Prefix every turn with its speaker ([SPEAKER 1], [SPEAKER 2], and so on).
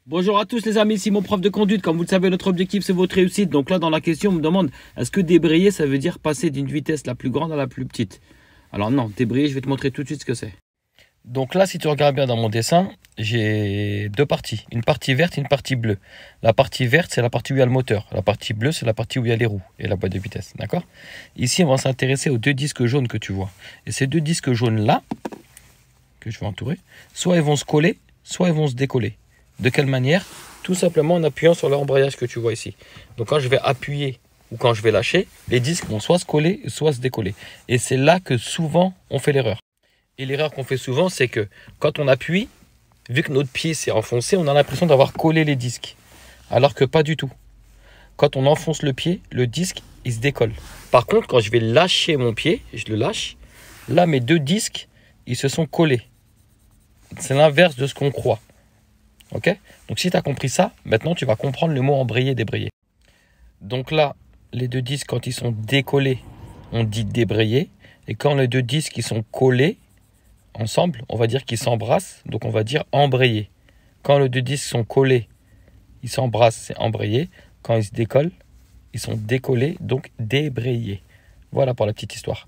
[SPEAKER 1] Bonjour à tous les amis, ici mon prof de conduite. Comme vous le savez, notre objectif c'est votre réussite. Donc là dans la question on me demande, est-ce que débrayer ça veut dire passer d'une vitesse la plus grande à la plus petite? Alors non, débrayer je vais te montrer tout de suite ce que c'est. Donc là si tu regardes bien dans mon dessin, j'ai deux parties. Une partie verte et une partie bleue. La partie verte c'est la partie où il y a le moteur. La partie bleue c'est la partie où il y a les roues et la boîte de vitesse. D'accord? Ici on va s'intéresser aux deux disques jaunes que tu vois. Et ces deux disques jaunes là, que je vais entourer, soit ils vont se coller, soit ils vont se décoller. De quelle manière? Tout simplement en appuyant sur l'embrayage que tu vois ici. Donc quand je vais appuyer ou quand je vais lâcher, les disques vont soit se coller, soit se décoller. Et c'est là que souvent on fait l'erreur. Et l'erreur qu'on fait souvent, c'est que quand on appuie, vu que notre pied s'est enfoncé, on a l'impression d'avoir collé les disques. Alors que pas du tout. Quand on enfonce le pied, le disque, il se décolle. Par contre, quand je vais lâcher mon pied, je le lâche, là mes deux disques, ils se sont collés. C'est l'inverse de ce qu'on croit. Ok? Donc si tu as compris ça, maintenant tu vas comprendre le mot embrayer, débrayer. Donc là, les deux disques, quand ils sont décollés, on dit débrayer. Et quand les deux disques ils sont collés ensemble, on va dire qu'ils s'embrassent. Donc on va dire embrayer. Quand les deux disques sont collés, ils s'embrassent, c'est embrayer. Quand ils se décollent, ils sont décollés, donc débrayer. Voilà pour la petite histoire.